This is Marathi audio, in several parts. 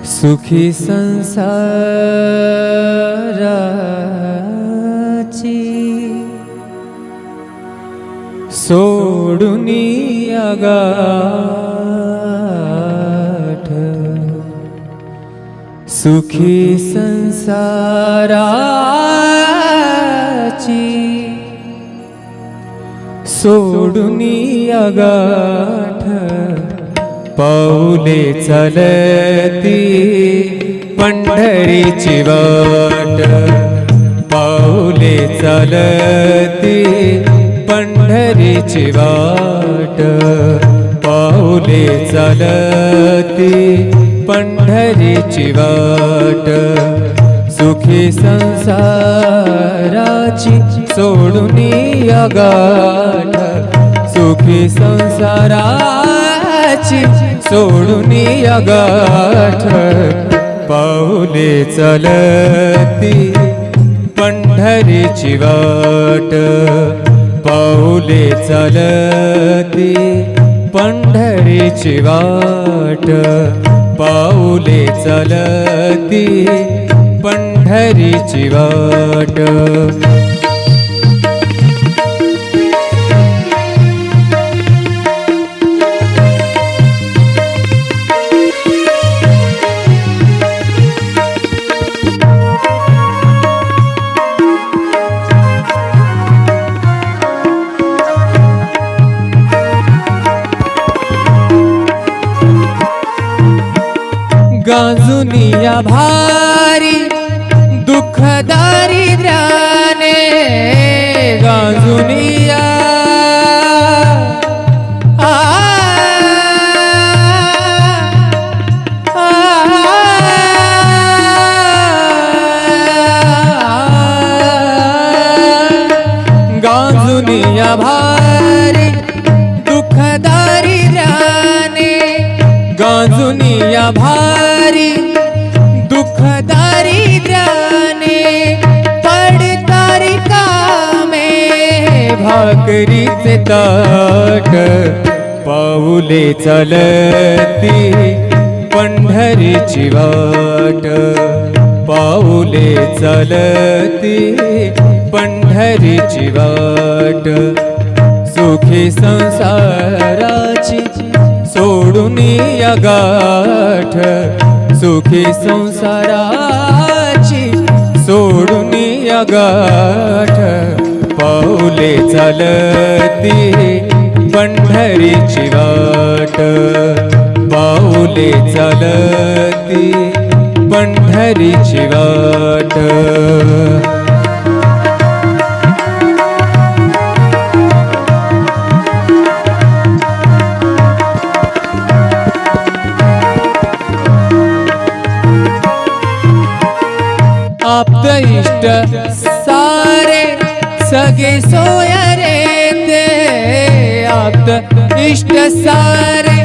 सुखी संसाराची सोडुनी अगाठ, सुखी संसाराची सोडुनी अगाठ, पाऊले चालती पंढरीची वाट, पाऊले चालती पंढरीची वाट, पाऊले चालती पंढरीची वाट, सुखी संसाराची सोडुनी अगाठ, सुखी संसाराची सोडुनी अगाठ, पाऊले चालती पंढरीची वाट, पाऊले चालती पंढरीची वाट, पाऊले चालती पंढरीची वाट. गांजुनिया भारी दुःख दारिद्र्याने, गांजुनिया गांजुनिया भारी दुःख दारिद्र्याने, गांजुनिया भारी दुःख दारिद्र्याने, पडतारी कामे भाकरीचे ताट, पाऊले चालती पंढरीची वाट, पाऊले चालती पंढरीची वाट, सुखी संसाराची सोडुनी अगाठ, सुखी संसाराची सोडुनी अगाठ, पाऊले चालती पंढरीची वाट, पाऊले चालती पंढरीची वाट. आप्त इष्ट सारे सगे सोयरे ते, आप्त इष्ट सारे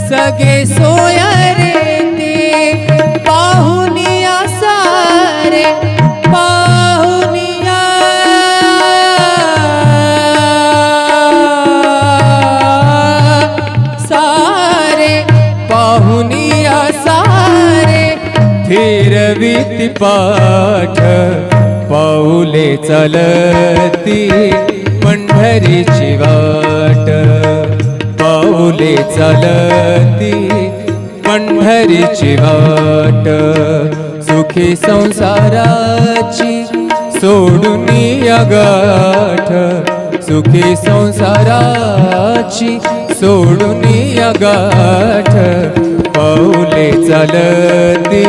सगे सोयरे ते, पाहुनिया सारे पाहुनिया सारे, पाहुनिया सारे फिरवीती पाठ, पाऊले चालती पंढरीची वाट, पाऊले चालती पंढरीची वाट, सुखी संसाराची सोडुनी अगाठ, सुखी संसाराची सोडुनी अगाठ, पाऊले चालती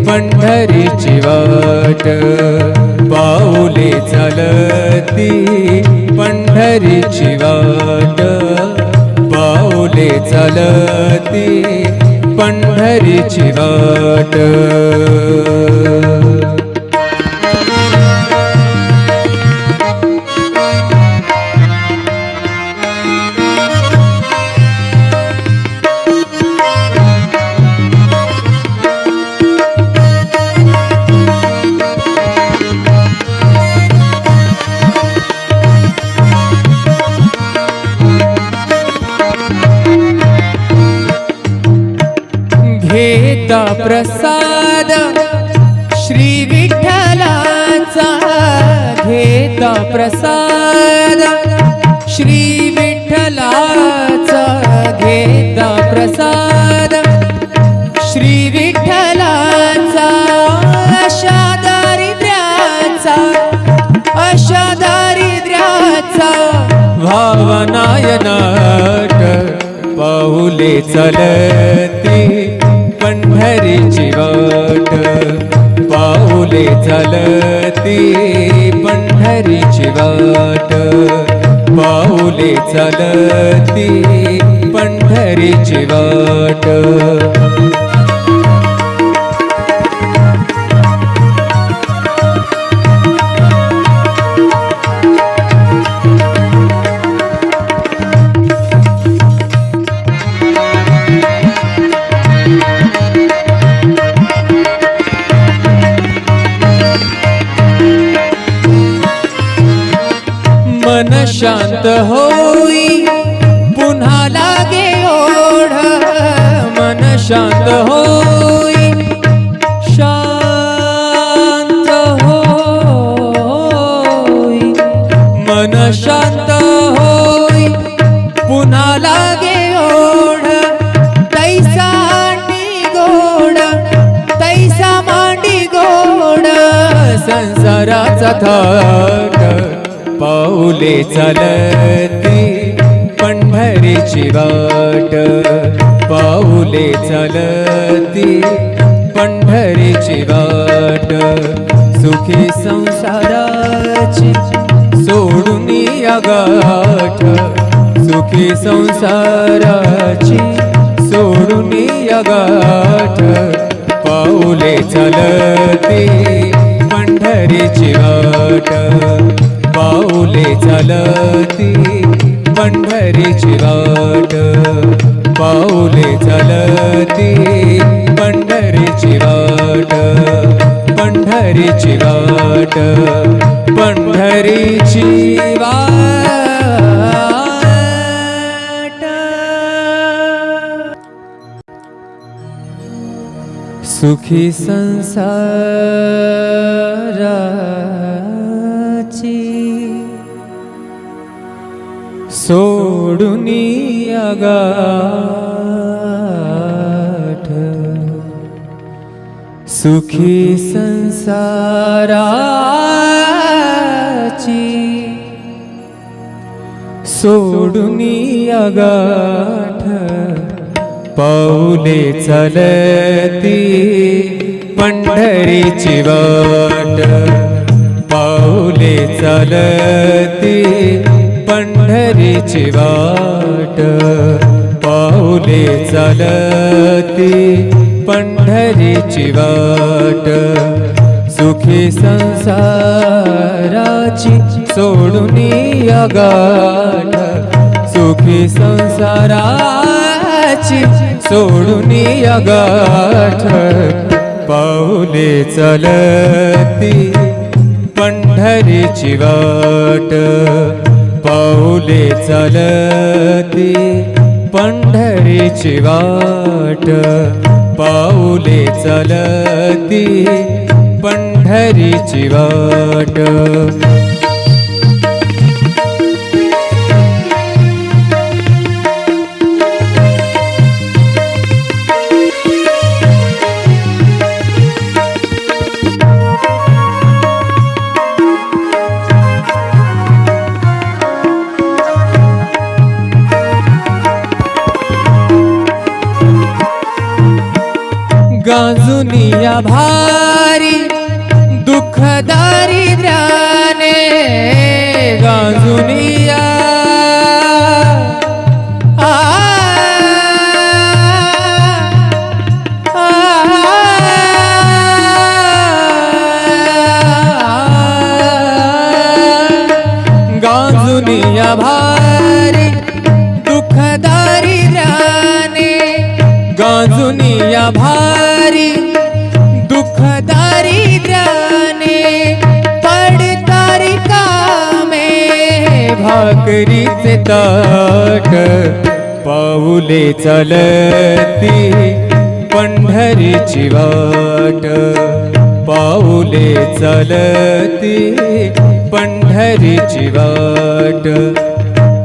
पंढरीची वाट, पाऊले चालती पंढरीची वाट, पाऊले चालती पंढरीची वाट. घेत घेता प्रसाद श्री विठ्ठलाचा, घेता प्रसाद श्री विठ्ठलाचा, घेता प्रसाद श्री विठ्ठलाचा, अशा दारिद्र्याचा, अशा दारिद्र्याचा भावनायनाट पाऊले चलती पंढरीची वाट, पाऊले चलती पंढरीची वाट, पाऊले चलती पंढरीची वाट. मन शांत होई पुन्हा लागे ओढ, मन शांत होई, शांत होई, मन शांत होई पुन्हा लागे ओढ, तैसा मांडी गोड, तैसा मांडी गोड संसाराचा थाट पाऊले चालती पंढरीची वाट, पाऊले चालती पंढरीची वाट. सुखी संसाराची सोडून या गाठ, सुखी संसाराची सोडून या गाठ, पाऊले चालती पंढरीची वाट, पाऊले चालती पंढरीची वाट, पाऊले चालती पंढरीची वाट, पंढरीची वाट, पंढरीची वाट. सुखी संसाराची सोडून या गाठ, सुखी संसाराची सोडून या गाठ, पाऊले चालती पंढरीची वाट, पाऊले चालती पंढरीची वाट, पाऊले चालती पंढरीची वाट. सुखी संसाराची सोडून या गाठ, सुखी संसाराची सोडून या गाठ, पाऊले चालती पंढरीची वाट, पाऊले चालती पंढरीची वाट, पाऊले चालती पंढरीची वाट. गांजुनिया भारी दुःख दारिद्र्याने, गांजुनिया गांजुनिया भारी दुःख दारिद्र्याने, गांजुनिया भारी दुःख दारिद्र्याने, पडतारी कामे भाकरीचे ताट, पाऊले चालती पंढरीची पंढरीची वाट पाऊले चालती पंढरीची वाट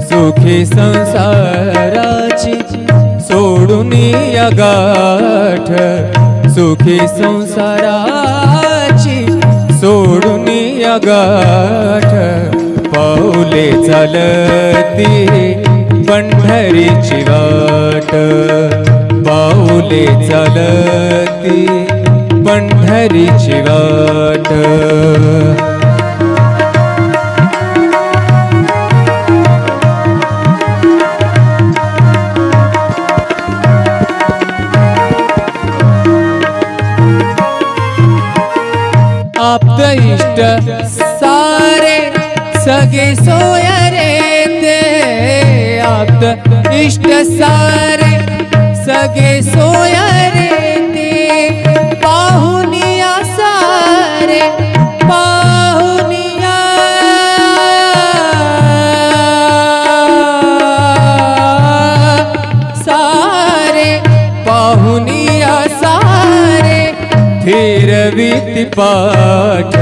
सुखी संसाराची सोडून या गाठ सुखी संसाराची सोडून या गाठ पाऊले चालती पंढरीची वाट पाऊले चालती पंढरीची वाट आप्त इष्ट सारे सगे सोयरे ते आप्त इष्ट सारे सगे सोयरे ते पाहुनिया सारे पाहुनिया सारे पाहुनिया सारे फिरविती पाठ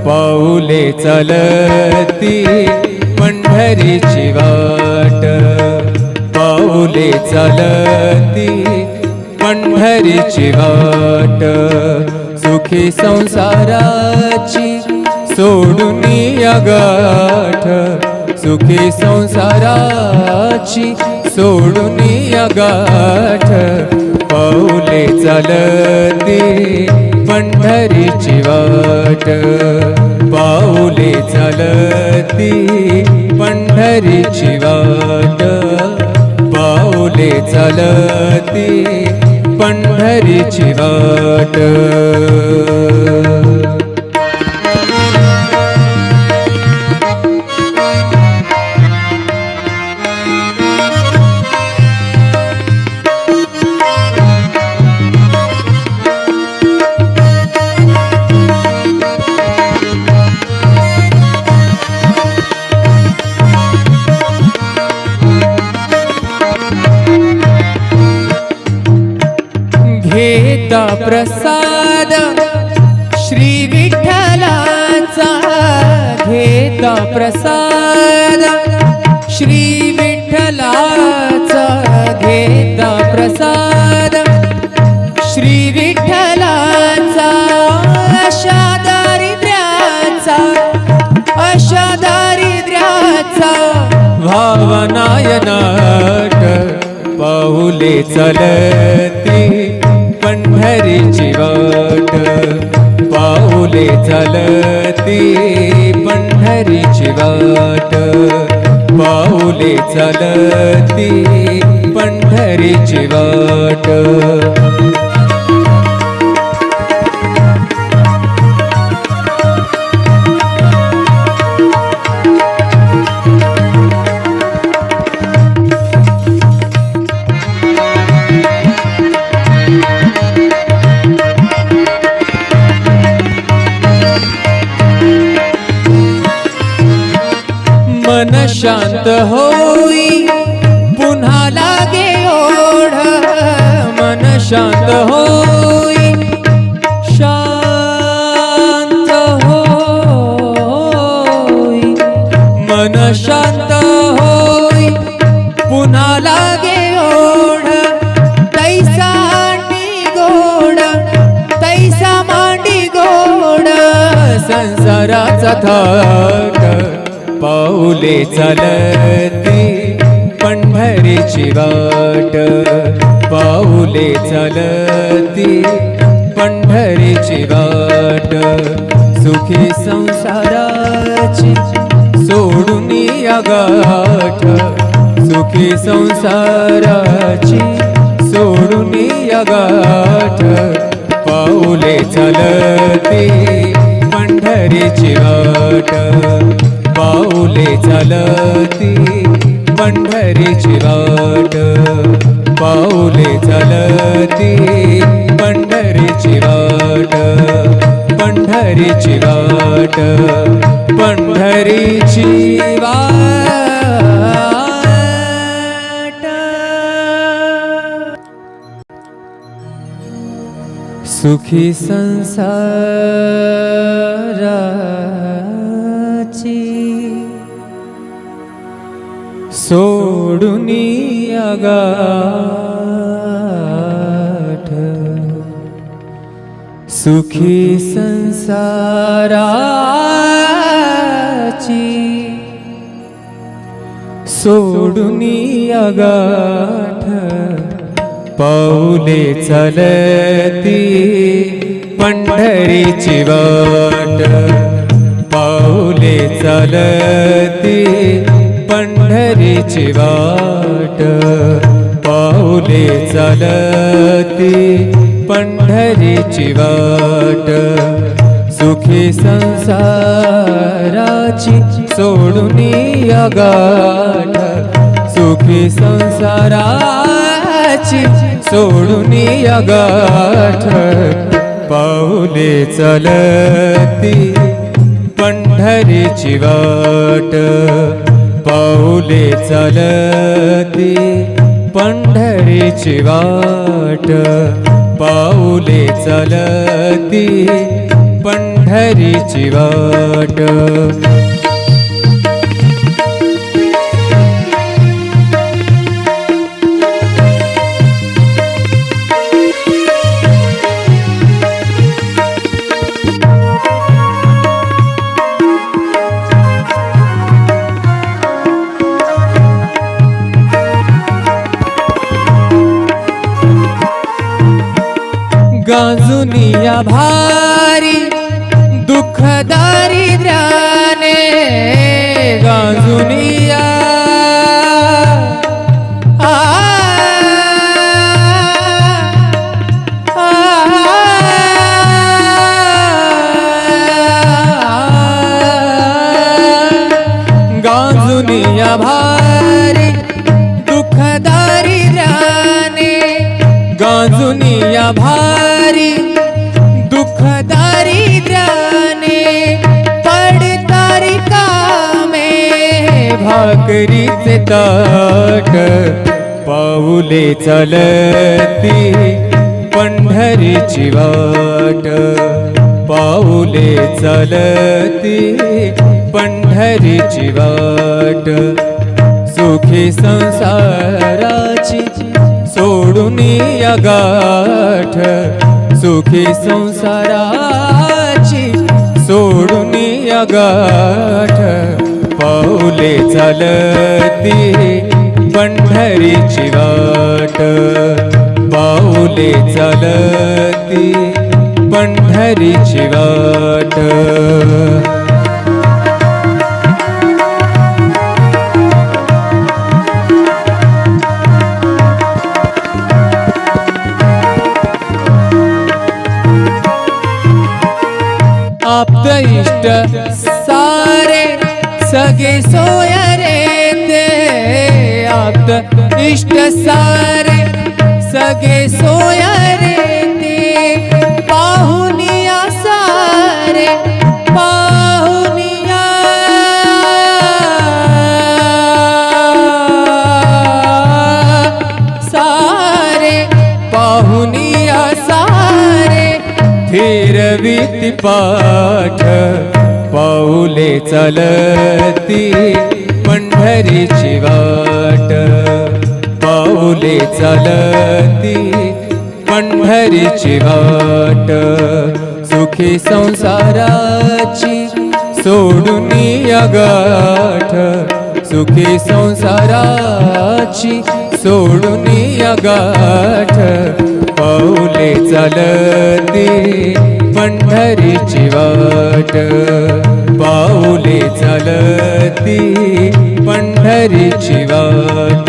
पाऊले चालती पंढरीची वाट पाऊले चालती पंढरीची वाट सुखी संसाराची सोडून या गाठ सुखी संसाराची सोडून या गाठ पाऊले चालती पंढरीची वाट पाऊले चालती पंढरीची वाट पाऊले चालती पंढरीची वाट घेता प्रसाद श्री विठ्ठलाचा घेता प्रसाद श्री विठ्ठलाचा घेता प्रसाद श्री विठ्ठलाचा अशा दारिद्र्याचा भावनायनाट पाऊले चालती पंढरीची वाट पाऊले चालती पंढरीची वाट पाऊले चालती पंढरीची वाट मन शांत होई पुन्हा लागे ओढ मन शांत होई शांत होई मन शांत होई पुन्हा लागे ओढ तैसा मांडी गोड संसाराचा थाट पाऊले चालती पंढरीची वाट पाऊले चालती पंढरीची वाट सुखी संसाराची सोडून या गाठ सुखी संसाराची सोडून या गाठ पाऊले चालती पंढरीची वाट पाऊले चालती पंढरीची वाट पाऊले चालती पंढरीची वाट पंढरीची वाट पंढरीची वाट सुखी संसाराची सोडूनी गाठ, सुखी संसाराची सोडूनी गाठ, पाऊले चलती पंढरीची वाट, पाऊले चलती पंढरीची वाट, पाऊले चलती पंढरीची वाट, सुखी संसाराची सोडूनी गाठ, सुखी संसाराची सोडूनी गाठ, पाऊले चलती पंढरीची वाट, पाऊले चलती पंढरीची वाट, पाऊले चलती पंढरीची वाट. गांजुनिया भारी दुःख दारिद्र्याने, गांजुनिया गांजुनिया भारी दुःख दारिद्र्याने, गांजुनिया भारी दुःख दारिद्र्याने, पडतारी कामे भाकरीचे ताट, पाऊले चलती पंढरीची वाट, पाऊले चलती पंढरीची वाट, सुखी संसाराची सोडूनी गाठ, सुखी संसाराची सोडूनी गाठ, पाऊले चलती पंढरीची वाट, पाऊले चलती पंढरीची वाट. आप्त इष्ट सारे सगे सोय रे ते, आप्त इष्ट सारे सगे सोय रे ते, पाहुनिया सारे पाहुनिया सारे, पाहुनिया सारे फिरवीती पाठ, पाऊले चलती पंढरीची वाट, पाऊले चलती पंढरीची वाट, सुखी संसाराची सोडूनी गाठ, सुखी संसाराची सोडूनी गाठ, पाऊले चलती पंढरीची वाट, पाऊले चलती पंढरीची वाट,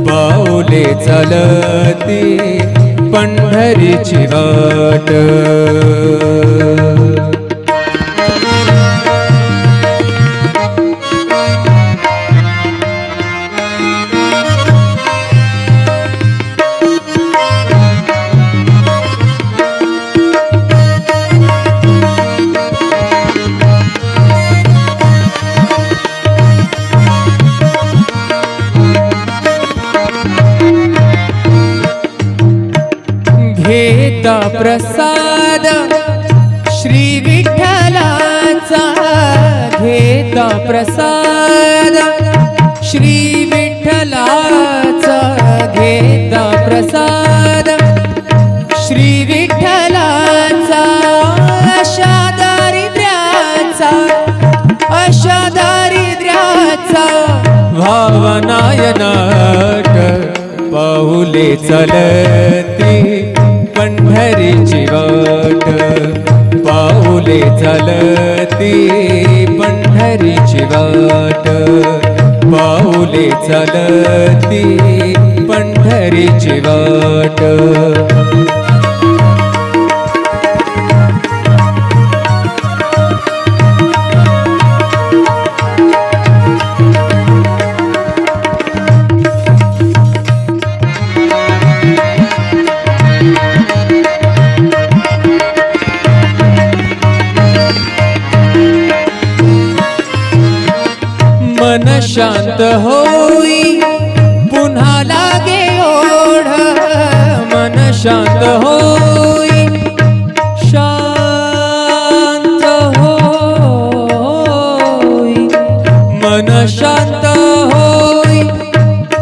पाऊले चलती पंढरीची वाट. घेता प्रसाद श्री विठ्ठलाचा, घेता प्रसाद श्री विठ्ठलाचा, घेता प्रसाद श्री विठ्ठलाचा. अशा दारिद्र्याचा, अशा दारिद्र्याचा भावनायनाट पाऊले चलती पंढरीची वाट, पाऊले चलती पंढरीची वाट, पाऊले चलती पंढरीची वाट. मन शांत होई पुन्हा लागे ओढ, मन शांत होई, शांत होई, मन शांत होई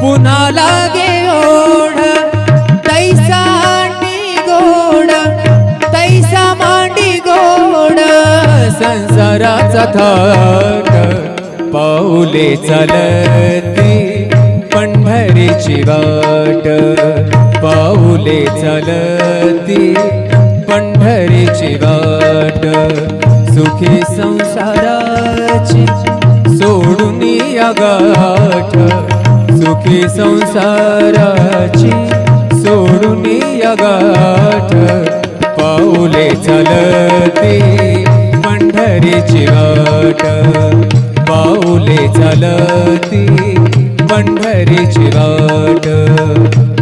पुन्हा लागे ओढ. तैसा मांडी गोड, तैसा मांडी गोड संसाराचा थाट पाऊले चलती पंढरीची वाट, पाऊले चलती पंढरीची वाट. सुखी संसाराची सोडून या गाठ, सुखी संसाराची सोडून या गाठ. पाऊले चलती पंढरीची वाट, पाऊले चलती पंढरीची वाट,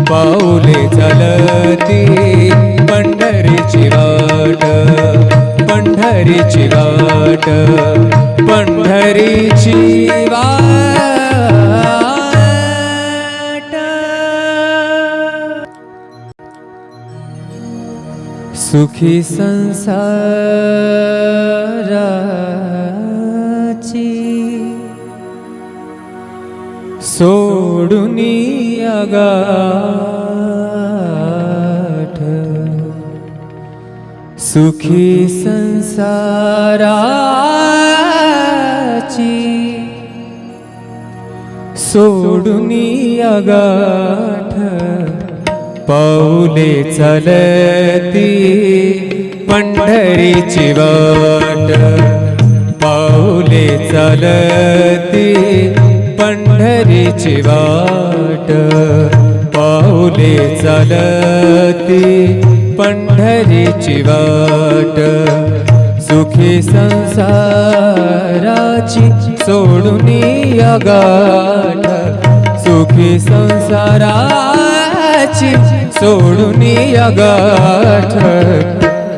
पाऊले चलती पंढरीची वाट, पंढरीची वाट, पंढरीची वाट. सुखी संसाराची सोडून या गाठ, सुखी संसाराची सोडून या गाठ. पाऊले चलती पंढरीची वाट, पाऊले चलती पंढरीची वाट, पाऊले चलती पंढरीची वाट. सुखी संसाराची सोडून या गाठ, सुखी संसाराची सोडून या गाठ.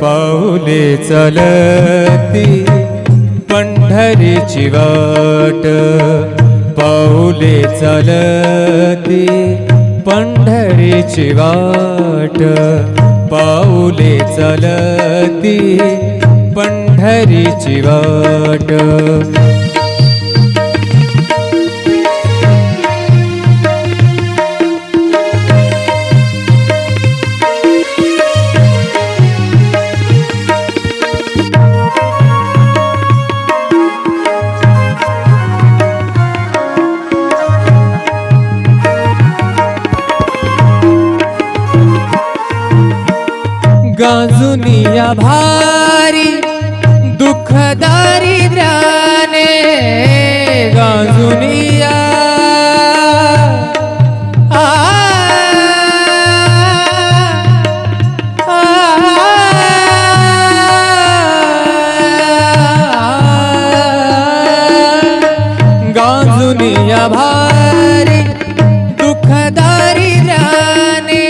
पाऊले चलती पंढरीची वाट, पाऊले चलती पंढरीची वाट, पाऊले चलती पंढरीची वाट. गांजुनिया भारी दुःख दारिद्र्याने, गांजुनिया गांजुनिया भारी दुःख दारिद्र्याने,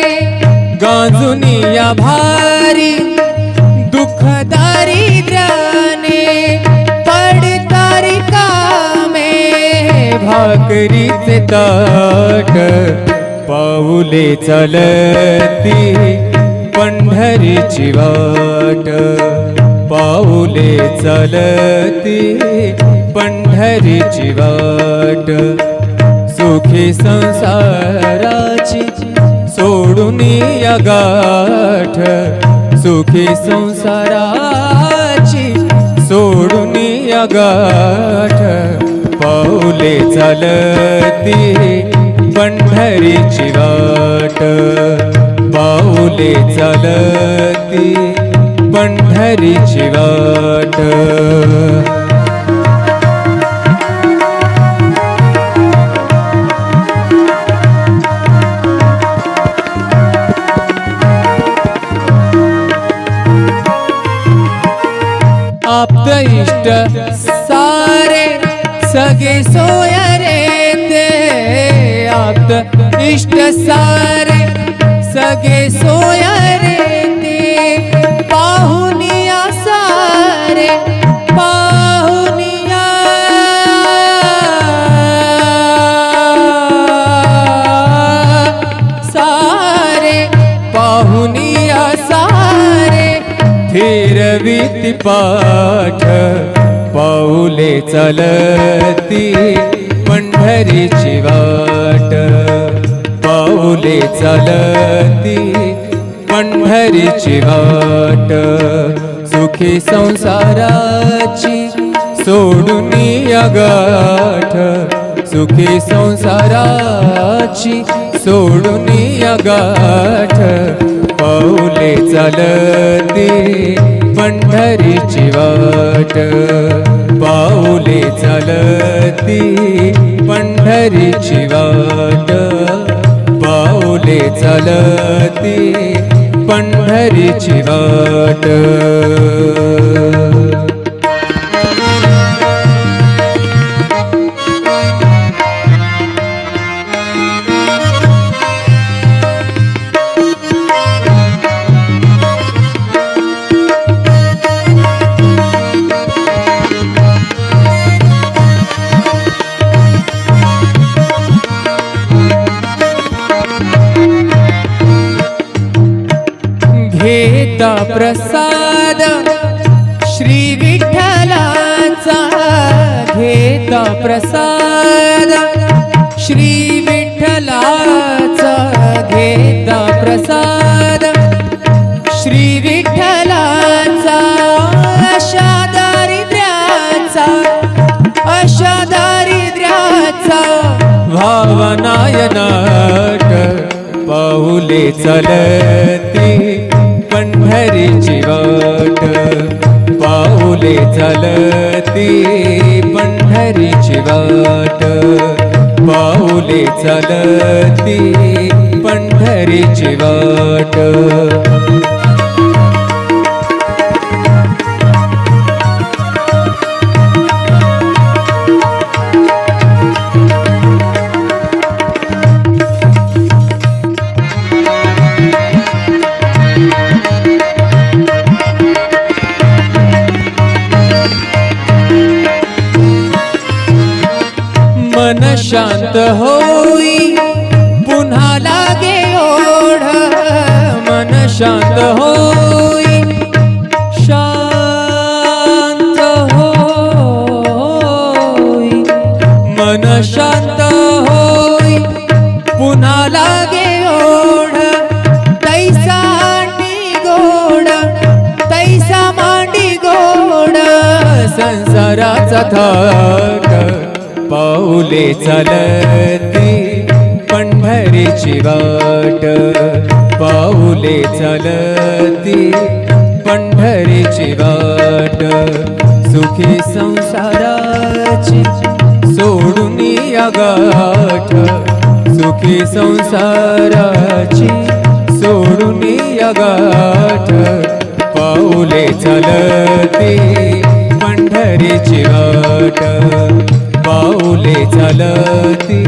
गांजुनिया भारी दुःख दारिद्र्याने. पडतारी कामे भाकरीचे ताट, पाऊले चलती पंढरीची पंढरीची वाट पाऊले चालती पंढरीची वाट सुखी संसाराची सोडून या गाठ सुखी संसाराची सोडून या गाठ पाऊले चालती पंढरीची वाट पाऊले चालती पंढरीची वाट आप्त इष्ट सारे सगे सोयरे ते आप्त इष्ट सारे सगे सोयरे ते पाहुनिया सारे पाहुनिया सारे पाहुनिया सारे फिरवीत पाठ पाऊले चालती पंढरीची वाट पाऊले चालती पंढरीची वाट सुखी संसाराची सोडून या गाठ सुखी संसाराची सोडून या गाठ पाऊले चालती पंढरीची वाट पाऊले चालती पंढरीची वाट पाऊले चालती पंढरीची वाट घेता प्रसाद श्री विठ्ठलाचा घेता प्रसाद श्री विठ्ठलाचा घेता प्रसाद श्री विठ्ठलाचा अशा दारिद्र्याचा भावनायनाट पाऊले चालती पंढरीची वाट पाऊले चालती पंढरीची वाट पाऊले चालती पंढरीची वाट मन शांत होई पुन्हा लागे ओढ मन शांत होई शांत होई मन शांत होई पुन्हा लागे ओढ तैसा मांडी गोड तैसा मांडी गोड संसाराचा थाट पाऊले चालती पंढरीची वाट पाऊले चालती पंढरीची वाट सुखी संसाराची सोडून या गाठ सुखी संसाराची सोडून या गाठ पाऊले चालती पंढरीची वाट पाऊले चालती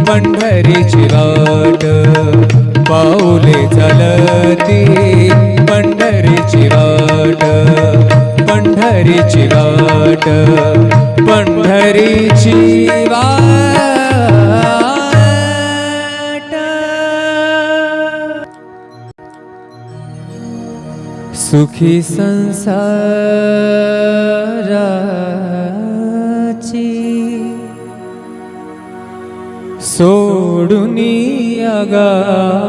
पंढरीची वाट पाऊले चालती पंढरीची वाट पंढरीची वाट पंढरीची वाट सुखी संसाराची सोडुनी अगाठ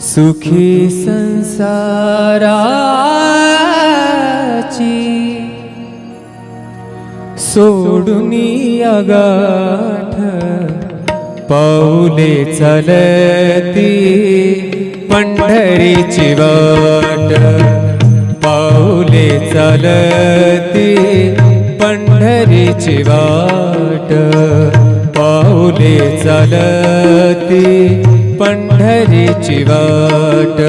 सुखी संसाराची सोडुनी अगाठ पाऊले चालती पंढरीची वाट पाऊले चालती पंढरीची वाट पाऊले चालती पंढरीची वाट